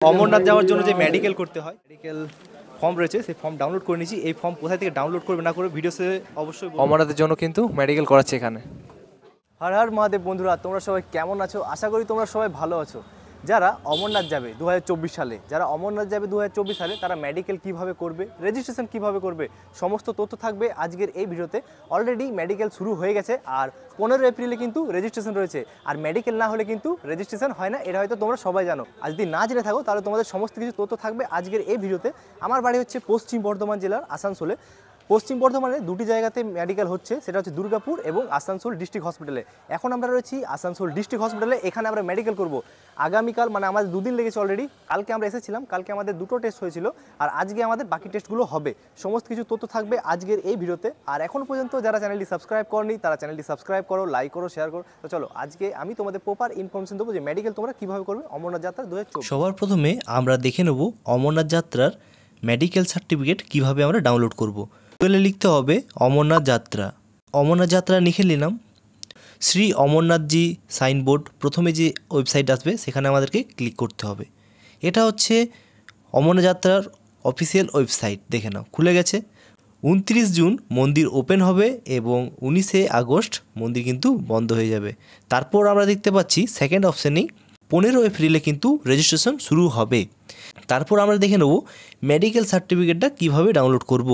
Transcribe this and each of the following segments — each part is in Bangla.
অমরনাথ যাওয়ার জন্য যে মেডিকেল করতে হয়, মেডিকেল ফর্ম রয়েছে, সেই ফর্ম ডাউনলোড করে নিয়েছি। এই ফর্ম কোথায় থেকে ডাউনলোড করবে না করবে ভিডিওতে অবশ্যই। অমরনাথের জন্য কিন্তু মেডিকেল করাচ্ছে এখানে। হর হর মহাদেব বন্ধুরা, তোমরা সবাই কেমন আছো? আশা করি তোমরা সবাই ভালো আছো। যারা অমরনাথ যাবে 2024 সালে, যারা অমরনাথ যাবে 2024 সালে, তারা মেডিকেল কিভাবে করবে, রেজিস্ট্রেশন কিভাবে করবে, সমস্ত তথ্য থাকবে আজকের এই ভিডিওতে। অলরেডি মেডিকেল শুরু হয়ে গেছে, আর 15 এপ্রিলে কিন্তু রেজিস্ট্রেশন রয়েছে। আর মেডিকেল না হলে কিন্তু রেজিস্ট্রেশন হয় না, এটা হয়তো তোমরা সবাই জানো। আর যদি না জেনে থাকো তাহলে তোমাদের সমস্ত কিছু তথ্য থাকবে আজকের এই ভিডিওতে। আমার বাড়ি হচ্ছে পশ্চিম বর্ধমান জেলার আসানসোলে। পশ্চিম বর্ধমানে দুটি জায়গাতে মেডিকেল হচ্ছে, সেটা হচ্ছে দুর্গাপুর এবং আসানসোল ডিস্ট্রিক্ট হসপিটালে। এখন আমরা রয়েছি আসানসোল ডিস্ট্রিক্ট হসপিটালে, এখানে আমরা মেডিকেল করব। আগামীকাল মানে আমাদের দুদিন লেগেছে অলরেডি। কালকে আমরা এসেছিলাম, কালকে আমাদের দুটো টেস্ট হয়েছিল, আর আজকে আমাদের বাকি টেস্টগুলো হবে। সমস্ত কিছু তথ্য থাকবে আজকের এই ভিডিওতে। আর এখন পর্যন্ত যারা চ্যানেলটি সাবস্ক্রাইব করনি তারা চ্যানেলটি সাবস্ক্রাইব করো, লাইক করো, শেয়ার করো। তো চলো আজকে আমি তোমাদের প্রপার ইনফরমেশন দেবো যে মেডিকেল তোমরা কীভাবে করবে অমরনাথ যাত্রা 2024। সবার প্রথমে আমরা দেখে নেব অমরনাথ যাত্রার মেডিকেল সার্টিফিকেট কিভাবে আমরা ডাউনলোড করব। গুগলে লিখতে হবে অমরনাথ যাত্রা। অমরনাথ যাত্রা লিখে নিলাম। শ্রী অমরনাথজি সাইনবোর্ড প্রথমে যে ওয়েবসাইট আসবে সেখানে আমাদেরকে ক্লিক করতে হবে। এটা হচ্ছে অমরনাথ যাত্রার অফিসিয়াল ওয়েবসাইট। দেখে নাও, খুলে গেছে। 29 জুন মন্দির ওপেন হবে এবং 19 আগস্ট মন্দির কিন্তু বন্ধ হয়ে যাবে। তারপর আমরা দেখতে পাচ্ছি সেকেন্ড অপশানেই 15 এপ্রিলে কিন্তু রেজিস্ট্রেশন শুরু হবে। তারপর আমরা দেখে নেব মেডিকেল সার্টিফিকেটটা কীভাবে ডাউনলোড করব।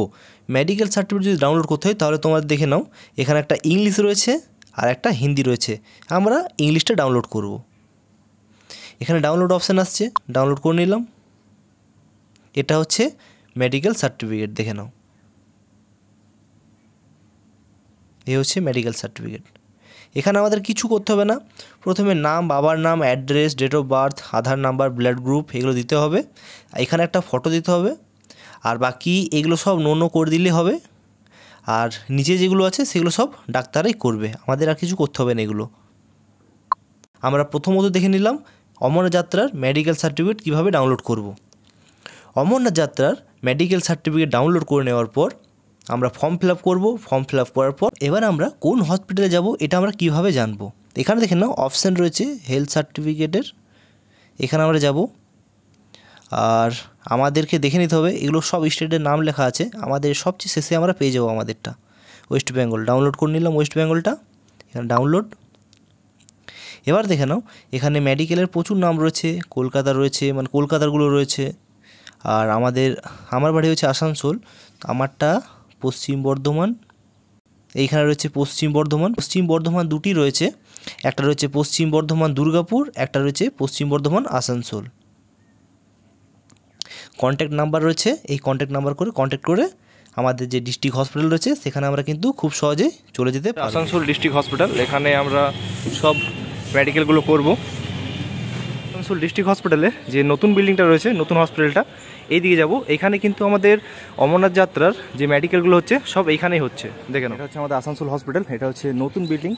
মেডিকেল সার্টিফিকেট যদি ডাউনলোড করতে হয় তাহলে তোমরা দেখে নাও, এখানে একটা ইংলিশ রয়েছে আর একটা হিন্দি রয়েছে। আমরা ইংলিশটা ডাউনলোড করব। এখানে ডাউনলোড অপশান আসছে, ডাউনলোড করে নিলাম। এটা হচ্ছে মেডিকেল সার্টিফিকেট, দেখে নাও। এ হচ্ছে মেডিকেল সার্টিফিকেট। এখানে আমাদের কিছু করতে হবে না। প্রথমে নাম, বাবার নাম, address, date of birth, Aadhaar number, blood group এগুলো দিতে হবে। এখানে একটা ফটো দিতে হবে। আর বাকি এগুলো সব নো করে দিলে হবে। আর নিচে যেগুলো আছে সেগুলো সব ডাক্তারাই করবে, আমাদের আর কিছু করতে হবে না এগুলো। আমরা প্রথমত দেখে নিলাম অমরনাথ যাত্রার মেডিকেল সার্টিফিকেট কীভাবে ডাউনলোড করব। অমরনাথ যাত্রার মেডিকেল সার্টিফিকেট ডাউনলোড করে নেওয়ার পর আমরা ফর্ম ফিল আপ করবো। ফর্ম ফিল আপ করার পর এবার আমরা কোন হসপিটালে যাব এটা আমরা কিভাবে জানবো। এখানে দেখে নাও অপশান রয়েছে হেলথ সার্টিফিকেটের, এখানে আমরা যাব। আর আমাদেরকে দেখে নিতে হবে এগুলো সব স্টেটের নাম লেখা আছে। আমাদের সবচেয়ে শেষে আমরা পেয়ে যাবো আমাদেরটা ওয়েস্ট বেঙ্গল। ডাউনলোড করে নিলাম ওয়েস্ট বেঙ্গলটা, এখানে ডাউনলোড। এবার দেখে নাও এখানে মেডিকেলের প্রচুর নাম রয়েছে, কলকাতা রয়েছে, মানে কলকাতারগুলো রয়েছে। আর আমার বাড়ি হচ্ছে আসানসোল, আমারটা পশ্চিম বর্ধমান। এইখানে রয়েছে পশ্চিম বর্ধমান। পশ্চিম বর্ধমান দুটি রয়েছে, একটা রয়েছে পশ্চিম বর্ধমান দুর্গাপুর, একটা রয়েছে পশ্চিম বর্ধমান আসানসোল। কন্ট্যাক্ট নাম্বার রয়েছে, এই কন্ট্যাক্ট নাম্বার করে কন্ট্যাক্ট করে আমাদের যে ডিস্ট্রিক্ট হসপিটাল রয়েছে সেখানে আমরা কিন্তু খুব সহজেই চলে যেতে পারি। আসানসোল ডিস্ট্রিক্ট হসপিটাল, এখানে আমরা সব মেডিকেলগুলো করব। আসানসোল ডিস্ট্রিক্ট হসপিটালে যে নতুন বিল্ডিংটা রয়েছে, নতুন হসপিটালটা, এই দিকে যাব। এখানে কিন্তু আমাদের অমরনাথ যাত্রার যে মেডিকেলগুলো হচ্ছে সব এইখানেই হচ্ছে। দেখেন, এটা হচ্ছে আমাদের আসানসোল হসপিটাল, এটা হচ্ছে নতুন বিল্ডিং।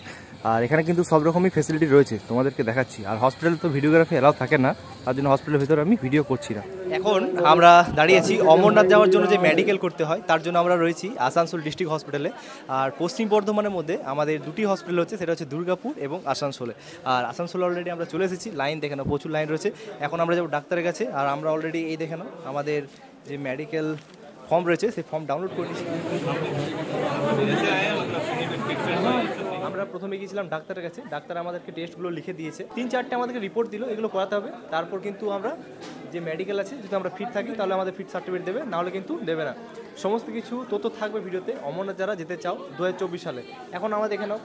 আর এখানে কিন্তু সব রকমই ফেসিলিটি রয়েছে, তোমাদেরকে দেখাচ্ছি। আর হসপিটালে তো ভিডিওগ্রাফি অ্যালাউ থাকে না, তার জন্য হসপিটালের ভিতরে আমি ভিডিও করছি না। এখন আমরা দাঁড়িয়েছি অমরনাথ যাওয়ার জন্য যে মেডিকেল করতে হয় তার জন্য আমরা রয়েছি আসানসোল ডিস্ট্রিক্ট হসপিটালে। আর পশ্চিম বর্ধমানের মধ্যে আমাদের দুটি হসপিটাল হচ্ছে, সেটা হচ্ছে দুর্গাপুর এবং আসানসোলে। আর আসানসোলে অলরেডি আমরা চলে এসেছি। লাইন দেখে নাও, প্রচুর লাইন রয়েছে। এখন আমরা যাবো ডাক্তারের কাছে। আর আমরা অলরেডি এই দেখে নাও আমাদের যে মেডিকেল ফর্ম রয়েছে সেই ফর্ম ডাউনলোড করে নিয়েছি। আমরা প্রথমে গিয়েছিলাম ডাক্তারের কাছে, ডাক্তার আমাদেরকে টেস্টগুলো লিখে দিয়েছে, 3-4টে আমাদেরকে রিপোর্ট দিল, এগুলো করাতে হবে। তারপর কিন্তু আমরা যে মেডিকেল আছে, যদি আমরা ফিট থাকি তাহলে আমাদের ফিট সার্টিফিকেট দেবে, নাহলে কিন্তু দেবে না। সমস্ত কিছু তথ্য থাকবে ভিডিওতে। অমরনাথ যারা যেতে চাও 2024 সালে, এখন আমরা দেখে নাও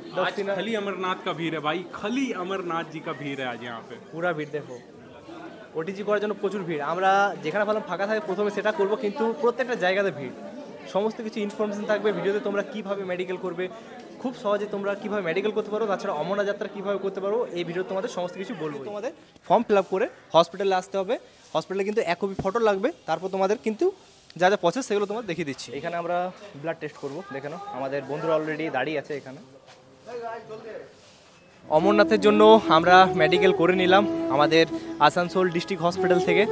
खाली अमरनाथ का भीड़ है भाई, खाली अमरनाथ जी का भीड़ है आज यहाँ पे। পুরা ভিড় দেখো, ওটিজি করার জন্য প্রচুর ভিড়। আমরা যেখানে ভাবলাম ফাঁকা থাকে প্রথমে সেটা করব, কিন্তু প্রত্যেকটা জায়গাতে ভিড়। সমস্ত কিছু ইনফরমেশন থাকবে ভিডিওতে, তোমরা কীভাবে মেডিকেল করবে, খুব সহজে তোমরা কীভাবে মেডিকেল করতে পারো, তাছাড়া অমরনাথ যাত্রা কীভাবে করতে পারো, এই ভিডিও তোমাদের সমস্ত কিছু বলবো। তোমাদের ফর্ম ফিল আপ করে হসপিটালে আসতে হবে। হসপিটালে কিন্তু 1 কপি ফটো লাগবে। তারপর তোমাদের কিন্তু যা যা প্রসেস সেগুলো তোমাদের দেখিয়ে দিচ্ছি। এখানে আমরা ব্লাড টেস্ট করবো, দেখে নাও আমাদের বন্ধুরা অলরেডি দাঁড়িয়ে আছে এখানে। অমরনাথের জন্য আমরা মেডিকেল করে নিলাম আমাদের আসানসোল ডিস্ট্রিক্ট হসপিটাল থেকে।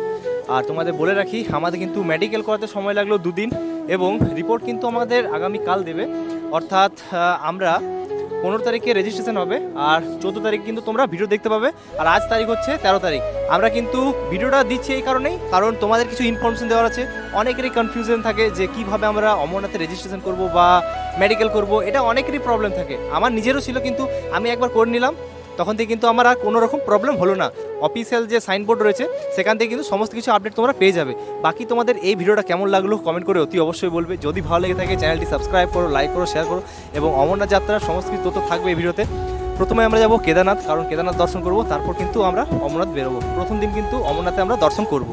আর তোমাদের বলে রাখি, আমাদের কিন্তু মেডিকেল করাতে সময় লাগলো 2 দিন এবং রিপোর্ট কিন্তু আমাদের আগামীকাল দেবে। অর্থাৎ আমরা 15 তারিখে রেজিস্ট্রেশন হবে আর 14 তারিখ কিন্তু তোমরা ভিডিও দেখতে পাবে। আর আজ তারিখ হচ্ছে 13 তারিখ। আমরা কিন্তু ভিডিওটা দিচ্ছি এই কারণেই, কারণ তোমাদের কিছু ইনফরমেশন দেওয়ার আছে। অনেকেরই কনফিউশন থাকে যে কিভাবে আমরা অমরনাথে রেজিস্ট্রেশন করব বা মেডিকেল করব, এটা অনেকেরই প্রবলেম থাকে। আমার নিজেরও ছিল, কিন্তু আমি একবার করে নিলাম, তখন থেকে কিন্তু আমার আর কোনো রকম প্রবলেম হলো না। অফিসিয়াল যে সাইনবোর্ড রয়েছে সেখান থেকে কিন্তু সমস্ত কিছু আপডেট তোমরা পেয়ে যাবে। বাকি তোমাদের এই ভিডিওটা কেমন লাগলো কমেন্ট করে অতি অবশ্যই বলবে। যদি ভালো লেগে থাকে চ্যানেলটি সাবস্ক্রাইব করো, লাইক করো, শেয়ার করো এবং অমরনাথ যাত্রার সমস্ত কিছু তথ্য থাকবে এই ভিডিওতে। প্রথমে আমরা যাব কেদারনাথ, কারণ কেদারনাথ দর্শন করব, তারপর কিন্তু আমরা অমরনাথ বেরোবো। প্রথম দিন কিন্তু অমরনাথে আমরা দর্শন করব।